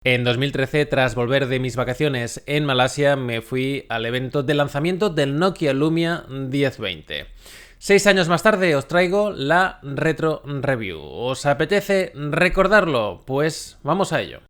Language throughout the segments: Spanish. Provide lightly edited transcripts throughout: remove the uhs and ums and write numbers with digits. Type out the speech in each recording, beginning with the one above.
En 2013, tras volver de mis vacaciones en Malasia, me fui al evento de lanzamiento del Nokia Lumia 1020. 6 años más tarde os traigo la Retro Review. ¿Os apetece recordarlo? Pues vamos a ello.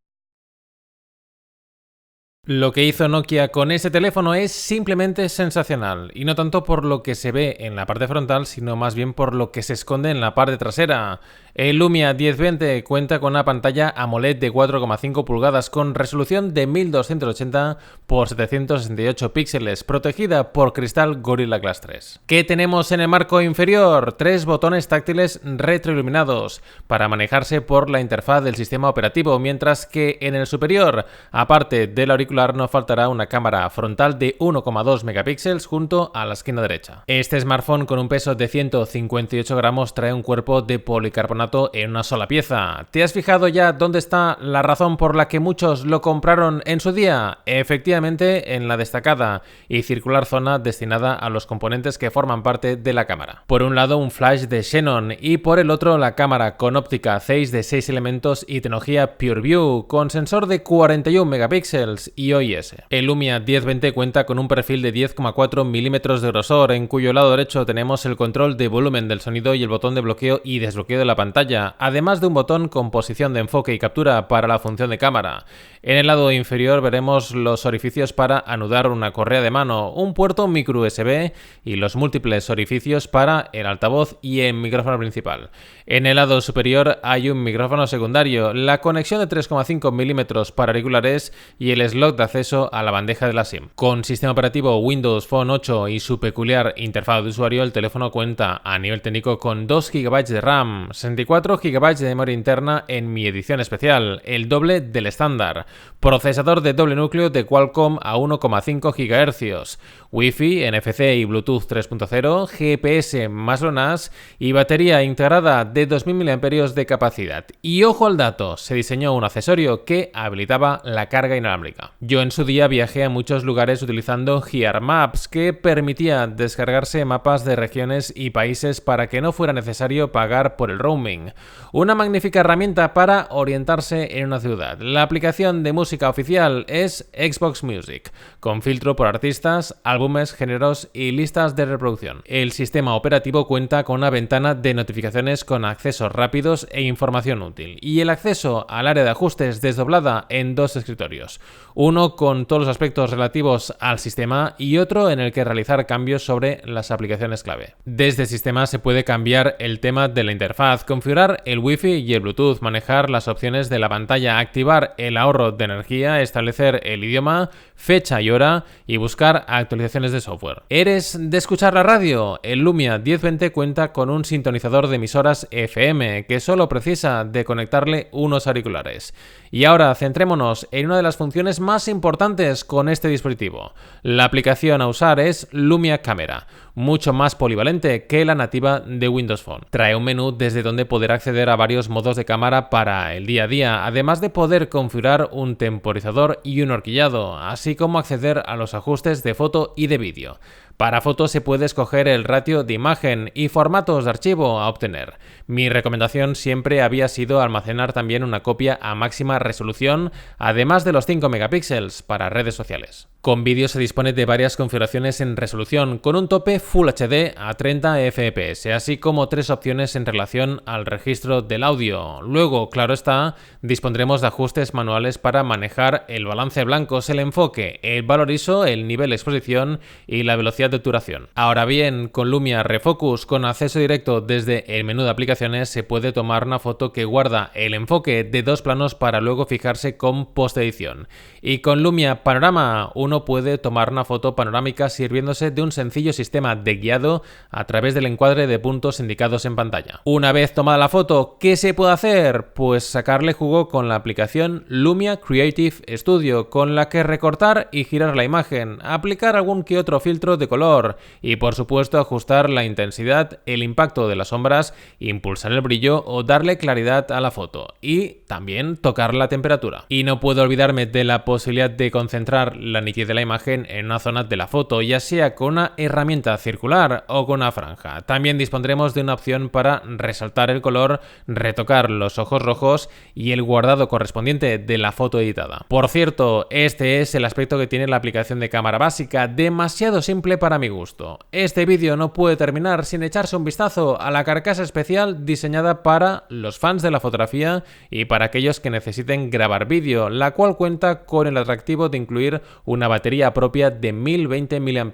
Lo que hizo Nokia con ese teléfono es simplemente sensacional, y no tanto por lo que se ve en la parte frontal, sino más bien por lo que se esconde en la parte trasera. El Lumia 1020 cuenta con una pantalla AMOLED de 4,5 pulgadas con resolución de 1280 x 768 píxeles, protegida por cristal Gorilla Glass 3. ¿Qué tenemos en el marco inferior? 3 botones táctiles retroiluminados para manejarse por la interfaz del sistema operativo, mientras que en el superior, aparte del auricular, no faltará una cámara frontal de 1,2 megapíxeles junto a la esquina derecha. Este smartphone, con un peso de 158 gramos, trae un cuerpo de policarbonato en una sola pieza. ¿Te has fijado ya dónde está la razón por la que muchos lo compraron en su día? Efectivamente, en la destacada y circular zona destinada a los componentes que forman parte de la cámara. Por un lado, un flash de Xenon, y por el otro, la cámara con óptica Zeiss de 6 elementos y tecnología PureView con sensor de 41 megapíxeles y OIS. El Lumia 1020 cuenta con un perfil de 10,4 milímetros de grosor, en cuyo lado derecho tenemos el control de volumen del sonido y el botón de bloqueo y desbloqueo de la pantalla, además de un botón con posición de enfoque y captura para la función de cámara. En el lado inferior veremos los orificios para anudar una correa de mano, un puerto micro USB y los múltiples orificios para el altavoz y el micrófono principal. En el lado superior hay un micrófono secundario, la conexión de 3,5 milímetros para auriculares y el slot de acceso a la bandeja de la SIM. Con sistema operativo Windows Phone 8 y su peculiar interfaz de usuario, el teléfono cuenta a nivel técnico con 2 GB de RAM, 64 GB de memoria interna en mi edición especial, el doble del estándar, procesador de doble núcleo de Qualcomm a 1,5 GHz, Wi-Fi, NFC y Bluetooth 3.0, GPS más LONASE y batería integrada de 2000 mAh de capacidad. Y ojo al dato, se diseñó un accesorio que habilitaba la carga inalámbrica. Yo en su día viajé a muchos lugares utilizando Gear Maps, que permitía descargarse mapas de regiones y países para que no fuera necesario pagar por el roaming. Una magnífica herramienta para orientarse en una ciudad. La aplicación de música oficial es Xbox Music, con filtro por artistas, álbumes, géneros y listas de reproducción. El sistema operativo cuenta con una ventana de notificaciones con accesos rápidos e información útil, y el acceso al área de ajustes desdoblada en 2 escritorios, uno con todos los aspectos relativos al sistema y otro en el que realizar cambios sobre las aplicaciones clave. Desde el sistema se puede cambiar el tema de la interfaz, configurar el Wi-Fi y el Bluetooth, manejar las opciones de la pantalla, activar el ahorro de energía, establecer el idioma, fecha y hora y buscar actualizaciones de software. ¿Eres de escuchar la radio? El Lumia 1020 cuenta con un sintonizador de emisoras FM que solo precisa de conectarle unos auriculares. Y ahora centrémonos en una de las funciones más importantes con este dispositivo. La aplicación a usar es Lumia Camera, mucho más polivalente que la nativa de Windows Phone. Trae un menú desde donde poder acceder a varios modos de cámara para el día a día, además de poder configurar un temporizador y un horquillado, así como acceder a los ajustes de foto y de vídeo. Para fotos se puede escoger el ratio de imagen y formatos de archivo a obtener. Mi recomendación siempre había sido almacenar también una copia a máxima resolución, además de los 5 megapíxeles para redes sociales. Con vídeo se dispone de varias configuraciones en resolución, con un tope Full HD a 30 fps, así como 3 opciones en relación al registro del audio. Luego, claro está, dispondremos de ajustes manuales para manejar el balance blancos, el enfoque, el valor ISO, el nivel de exposición y la velocidad de obturación. Ahora bien, con Lumia Refocus, con acceso directo desde el menú de aplicaciones, se puede tomar una foto que guarda el enfoque de 2 planos para luego fijarse con postedición. Y con Lumia Panorama, uno puede tomar una foto panorámica sirviéndose de un sencillo sistema de guiado a través del encuadre de puntos indicados en pantalla. Una vez tomada la foto, ¿qué se puede hacer? Pues sacarle jugo con la aplicación Lumia Creative Studio, con la que recortar y girar la imagen, aplicar algún que otro filtro de color color y por supuesto ajustar la intensidad, el impacto de las sombras, impulsar el brillo o darle claridad a la foto y también tocar la temperatura. Y no puedo olvidarme de la posibilidad de concentrar la nitidez de la imagen en una zona de la foto, ya sea con una herramienta circular o con una franja. También dispondremos de una opción para resaltar el color, retocar los ojos rojos y el guardado correspondiente de la foto editada. Por cierto, este es el aspecto que tiene la aplicación de cámara básica, demasiado simple para mi gusto. Este vídeo no puede terminar sin echarse un vistazo a la carcasa especial diseñada para los fans de la fotografía y para aquellos que necesiten grabar vídeo, la cual cuenta con el atractivo de incluir una batería propia de 1020 mAh.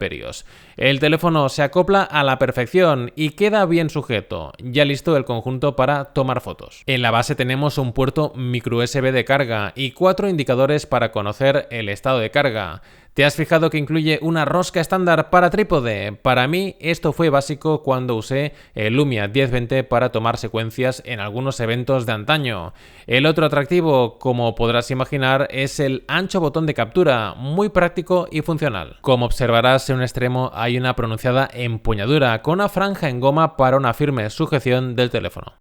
El teléfono se acopla a la perfección y queda bien sujeto, ya listo el conjunto para tomar fotos. En la base tenemos un puerto micro USB de carga y 4 indicadores para conocer el estado de carga. ¿Te has fijado que incluye una rosca estándar para trípode? Para mí esto fue básico cuando usé el Lumia 1020 para tomar secuencias en algunos eventos de antaño. El otro atractivo, como podrás imaginar, es el ancho botón de captura, muy práctico y funcional. Como observarás, en un extremo hay una pronunciada empuñadura con una franja en goma para una firme sujeción del teléfono.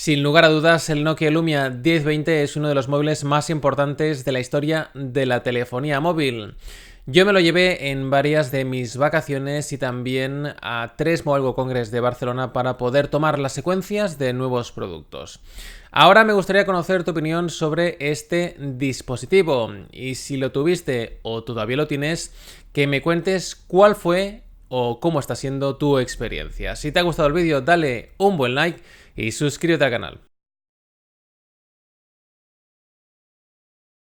Sin lugar a dudas, el Nokia Lumia 1020 es uno de los móviles más importantes de la historia de la telefonía móvil. Yo me lo llevé en varias de mis vacaciones y también a 3 Mobile World Congress de Barcelona para poder tomar las secuencias de nuevos productos. Ahora me gustaría conocer tu opinión sobre este dispositivo y si lo tuviste o todavía lo tienes, que me cuentes cuál fue o cómo está siendo tu experiencia. Si te ha gustado el vídeo, dale un buen like y suscríbete al canal.